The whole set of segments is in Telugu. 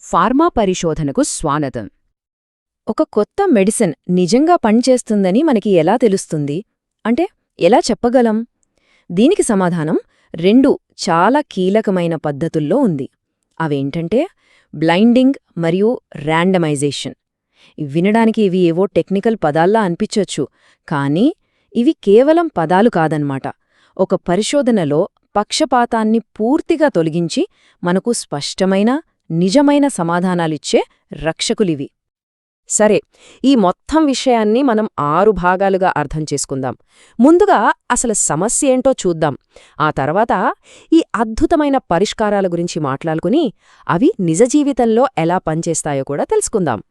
ఫార్మా పరిశోధనకు స్వాగతం. ఒక కొత్త మెడిసిన్ నిజంగా పనిచేస్తుందని మనకి ఎలా తెలుస్తుంది? అంటే ఎలా చెప్పగలం? దీనికి సమాధానం రెండు చాలా కీలకమైన పద్ధతుల్లో ఉంది. అవేంటంటే బ్లైండింగ్ మరియు ర్యాండమైజేషన్. వినడానికి ఇవి ఏవో టెక్నికల్ పదాల్లా అనిపించొచ్చు, కానీ ఇవి కేవలం పదాలు కాదన్నమాట. ఒక పరిశోధనలో పక్షపాతాన్ని పూర్తిగా తొలగించి మనకు స్పష్టమైన నిజమైన సమాధానాలిచ్చే రక్షకులివి. సరే, ఈ మొత్తం విషయాన్ని మనం 6 భాగాలుగా అర్థం చేసుకుందాం. ముందుగా అసలు సమస్య ఏంటో చూద్దాం. ఆ తర్వాత ఈ అద్భుతమైన పరిష్కారాల గురించి మాట్లాడుకుని అవి నిజ జీవితంలో ఎలా పనిచేస్తాయో కూడా తెలుసుకుందాం.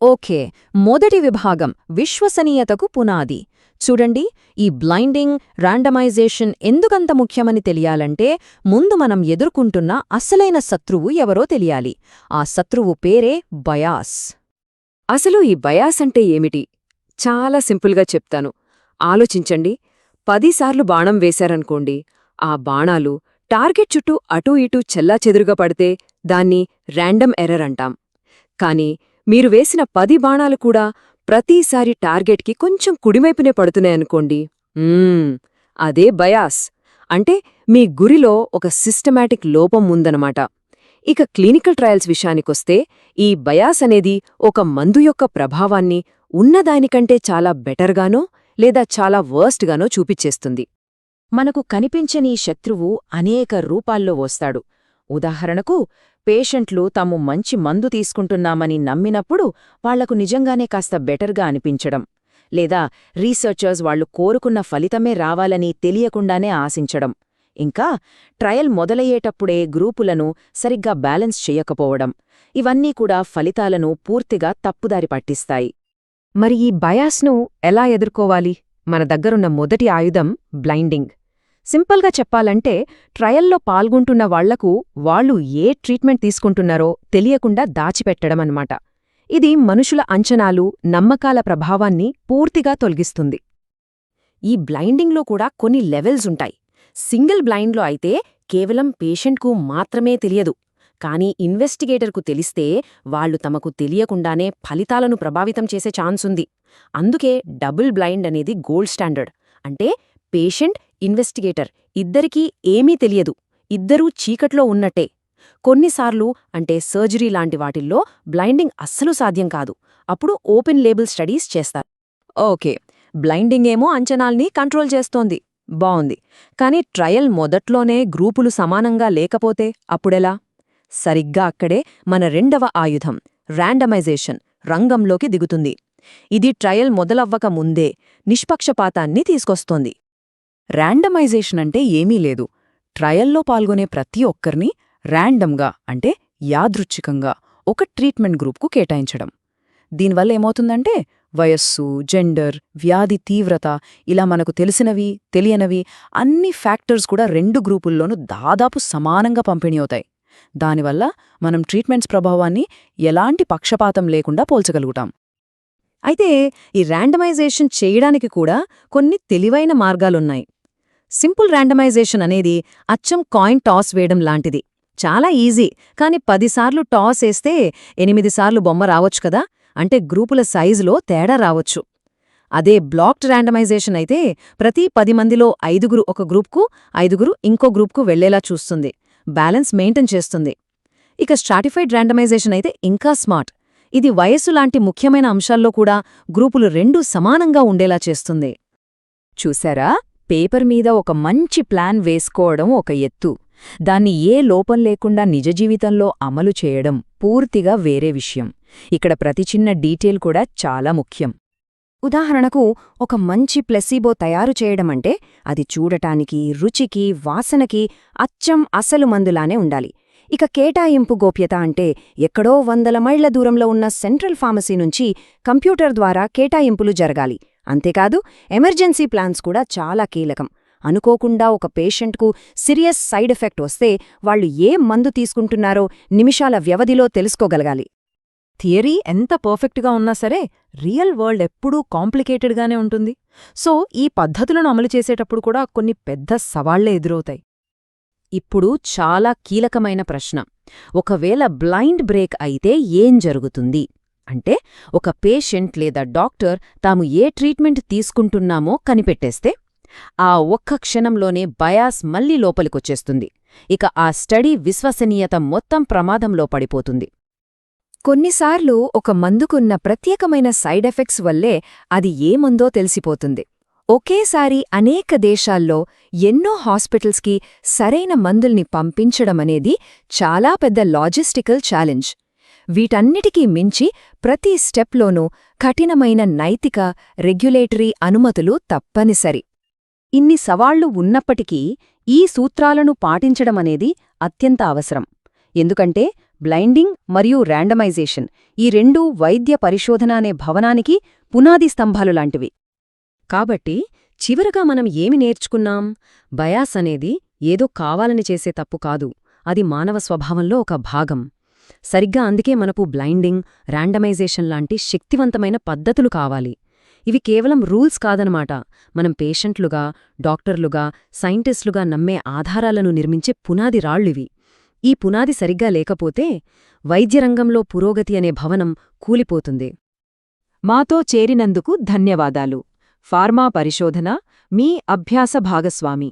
ఓకే, మొదటి విభాగం విశ్వసనీయతకు పునాది. చూడండి, ఈ బ్లైండింగ్, ర్యాండమైజేషన్ ఎందుకంత ముఖ్యమని తెలియాలంటే ముందు మనం ఎదుర్కొంటున్న అసలైన శత్రువు ఎవరో తెలియాలి. ఆ శత్రువు పేరే బయాస్. అసలు ఈ బయాస్ అంటే ఏమిటి? చాలా సింపుల్గా చెప్తాను. ఆలోచించండి. 10 సార్లు బాణం వేశారనుకోండి. ఆ బాణాలు టార్గెట్ చుట్టూ అటూ ఇటూ చెల్లాచెదురుగా పడితే దాన్ని ర్యాండమ్ ఎర్రర్ అంటాం. కానీ మీరు వేసిన 10 బాణాలు కూడా ప్రతిసారి టార్గెట్కి కొంచెం కుడివైపునే పడుతున్నాయనుకోండి, అదే బయాస్. అంటే మీ గురిలో ఒక సిస్టమాటిక్ లోపం ఉందన్నమాట. ఇక క్లినికల్ ట్రయల్స్ విషయానికొస్తే ఈ బయాస్ అనేది ఒక మందు యొక్క ప్రభావాన్ని ఉన్నదానికంటే చాలా బెటర్గానో లేదా చాలా వర్స్ట్గానో చూపిచ్చేస్తుంది. మనకు కనిపించని ఈ శత్రువు అనేక రూపాల్లో వస్తాడు. ఉదాహరణకు, పేషెంట్లు తాము మంచి మందు తీసుకుంటున్నామని నమ్మినప్పుడు వాళ్లకు నిజంగానే కాస్త బెటర్గా అనిపించడం, లేదా రీసెర్చర్స్ వాళ్లు కోరుకున్న ఫలితమే రావాలని తెలియకుండానే ఆశించడం, ఇంకా ట్రయల్ మొదలయ్యేటప్పుడే గ్రూపులను సరిగ్గా బ్యాలెన్స్ చెయ్యకపోవడం, ఇవన్నీ కూడా ఫలితాలను పూర్తిగా తప్పుదారి పట్టిస్తాయి. మరి ఈ బయాస్ను ఎలా ఎదుర్కోవాలి? మన దగ్గరున్న మొదటి ఆయుధం బ్లైండింగ్. సింపుల్గా చెప్పాలంటే ట్రయల్లో పాల్గొంటున్న వాళ్లకు వాళ్లు ఏ ట్రీట్మెంట్ తీసుకుంటున్నారో తెలియకుండా దాచిపెట్టడమన్నమాట. ఇది మనుషుల అంచనాలు, నమ్మకాల ప్రభావాన్ని పూర్తిగా తొలగిస్తుంది. ఈ బ్లైండింగ్లో కూడా కొన్ని లెవెల్స్ ఉంటాయి. సింగిల్ బ్లైండ్లో అయితే కేవలం పేషెంట్కు మాత్రమే తెలియదు, కానీ ఇన్వెస్టిగేటర్కు తెలిస్తే వాళ్లు తమకు తెలియకుండానే ఫలితాలను ప్రభావితం చేసే ఛాన్సుంది. అందుకే డబుల్ బ్లైండ్ అనేది గోల్డ్ స్టాండర్డ్. అంటే పేషెంట్, ఇన్వెస్టిగేటర్ ఇద్దరికీ ఏమీ తెలియదు, ఇద్దరూ చీకట్లో ఉన్నట్టే. కొన్నిసార్లు అంటే సర్జరీ లాంటి వాటిల్లో బ్లైండింగ్ అస్సలు సాధ్యం కాదు. అప్పుడు ఓపెన్ లేబుల్ స్టడీస్ చేస్తారు. ఓకే, బ్లైండింగ్ ఏమో అంచనాల్ని కంట్రోల్ చేస్తోంది, బావుంది. కానీ ట్రయల్ మొదట్లోనే గ్రూపులు సమానంగా లేకపోతే అప్పుడెలా? సరిగ్గా అక్కడే మన రెండవ ఆయుధం ర్యాండమైజేషన్ రంగంలోకి దిగుతుంది. ఇది ట్రయల్ మొదలవ్వక ముందే నిష్పక్షపాతాన్ని తీసుకొస్తోంది. ర్యాండమైజేషన్ అంటే ఏమీ లేదు. ట్రయల్లో పాల్గొనే ప్రతి ఒక్కరిని ర్యాండమ్గా అంటే యాదృచ్ఛికంగా ఒక ట్రీట్మెంట్ గ్రూప్కు కేటాయించడం. దీనివల్ల ఏమవుతుందంటే వయస్సు, జెండర్, వ్యాధి తీవ్రత, ఇలా మనకు తెలిసినవి, తెలియనివి అన్ని ఫ్యాక్టర్స్ కూడా 2 గ్రూపుల్లోనూ దాదాపు సమానంగా పంపిణీ అవుతాయి. దానివల్ల మనం ట్రీట్మెంట్స్ ప్రభావాన్ని ఎలాంటి పక్షపాతం లేకుండా పోల్చగలుగుతాం. అయితే ఈ ర్యాండమైజేషన్ చేయడానికి కూడా కొన్ని తెలివైన మార్గాలున్నాయి. సింపుల్ ర్యాండమైజేషన్ అనేది అచ్చం కాయిన్ టాస్ వేయడం లాంటిది. చాలా ఈజీ. కానీ 10 సార్లు టాస్ వేస్తే 8 సార్లు బొమ్మ రావచ్చు కదా, అంటే గ్రూపుల సైజులో తేడా రావచ్చు. అదే బ్లాక్డ్ ర్యాండమైజేషన్ అయితే ప్రతి 10 మందిలో 5గురు ఒక గ్రూప్కు, 5గురు ఇంకో గ్రూప్కు వెళ్లేలా చూస్తుంది, బ్యాలెన్స్ మెయింటైన్ చేస్తుంది. ఇక స్ట్రాటిఫైడ్ ర్యాండమైజేషన్ అయితే ఇంకా స్మార్ట్. ఇది వయస్సు లాంటి ముఖ్యమైన అంశాల్లో కూడా గ్రూపులు 2 సమానంగా ఉండేలా చేస్తుంది. చూశారా, పేపర్ మీద ఒక మంచి ప్లాన్ వేసుకోవడం ఒక ఎత్తు, దాన్ని ఏ లోపం లేకుండా నిజ జీవితంలో అమలు చేయడం పూర్తిగా వేరే విషయం. ఇక్కడ ప్రతి చిన్న డీటెయిల్ కూడా చాలా ముఖ్యం. ఉదాహరణకు, ఒక మంచి ప్లెసీబో తయారు చేయడమంటే అది చూడటానికి, రుచికి, వాసనకి అచ్చం అసలు మందులానే ఉండాలి. ఇక కేటాయింపు గోప్యత అంటే ఎక్కడో 100 మైళ్ల దూరంలో ఉన్న సెంట్రల్ ఫార్మసీ నుంచి కంప్యూటర్ ద్వారా కేటాయింపులు జరగాలి. అంతేకాదు, ఎమర్జెన్సీ ప్లాన్స్ కూడా చాలా కీలకం. అనుకోకుండా ఒక పేషెంట్కు సీరియస్ సైడ్ ఎఫెక్ట్ వస్తే వాళ్లు ఏ మందు తీసుకుంటున్నారో నిమిషాల వ్యవధిలో తెలుసుకోగలగాలి. థియరీ ఎంత పర్ఫెక్ట్గా ఉన్నా సరే రియల్ వరల్డ్ ఎప్పుడూ కాంప్లికేటెడ్గానే ఉంటుంది. సో ఈ పద్ధతులను అమలు చేసేటప్పుడు కూడా కొన్ని పెద్ద సవాళ్లే ఎదురవుతాయి. ఇప్పుడు చాలా కీలకమైన ప్రశ్న. ఒకవేళ బ్లైండ్ బ్రేక్ అయితే ఏం జరుగుతుంది? అంటే ఒక పేషెంట్ లేదా డాక్టర్ తాము ఏ ట్రీట్మెంట్ తీసుకుంటున్నామో కనిపెట్టేస్తే ఆ ఒక్క క్షణంలోనే బయాస్ మళ్లీ లోపలికొచ్చేస్తుంది. ఇక ఆ స్టడీ విశ్వసనీయత మొత్తం ప్రమాదంలో పడిపోతుంది. కొన్నిసార్లు ఒక మందుకున్న ప్రత్యేకమైన సైడ్ ఎఫెక్ట్స్ వల్లే అది ఏ మందో తెలిసిపోతుంది. ఒకేసారి అనేక దేశాల్లో ఎన్నో హాస్పిటల్స్కి సరైన మందుల్ని పంపించడమనేది చాలా పెద్ద లాజిస్టికల్ ఛాలెంజ్. వీటన్నిటికీ మించి ప్రతి స్టెప్లోనూ కఠినమైన నైతిక, రెగ్యులేటరీ అనుమతులు తప్పనిసరి. ఇన్ని సవాళ్లు ఉన్నప్పటికీ ఈ సూత్రాలను పాటించడమనేది అత్యంత అవసరం. ఎందుకంటే బ్లైండింగ్ మరియు ర్యాండమైజేషన్ ఈ రెండూ వైద్య పరిశోధన అనే భవనానికి పునాది స్తంభాలు లాంటివి. కాబట్టి చివరగా మనం ఏమి నేర్చుకున్నాం? బయాస్ అనేది ఏదో కావాలని చేసే తప్పు కాదు, అది మానవ స్వభావంలో ఒక భాగం. సరిగ్గా అందుకే మనకు బ్లైండింగ్, ర్యాండమైజేషన్ లాంటి శక్తివంతమైన పద్ధతులు కావాలి. ఇవి కేవలం రూల్స్ కాదనమాట, మనం పేషెంట్లుగా, డాక్టర్లుగా, సైంటిస్టులుగా నమ్మే ఆధారాలను నిర్మించే పునాది రాళ్లివి. ఈ పునాది సరిగ్గా లేకపోతే వైద్యరంగంలో పురోగతి అనే భవనం కూలిపోతుంది. మాతో చేరినందుకు ధన్యవాదాలు. ఫార్మా పరిశోధన మీ అభ్యాస భాగస్వామి.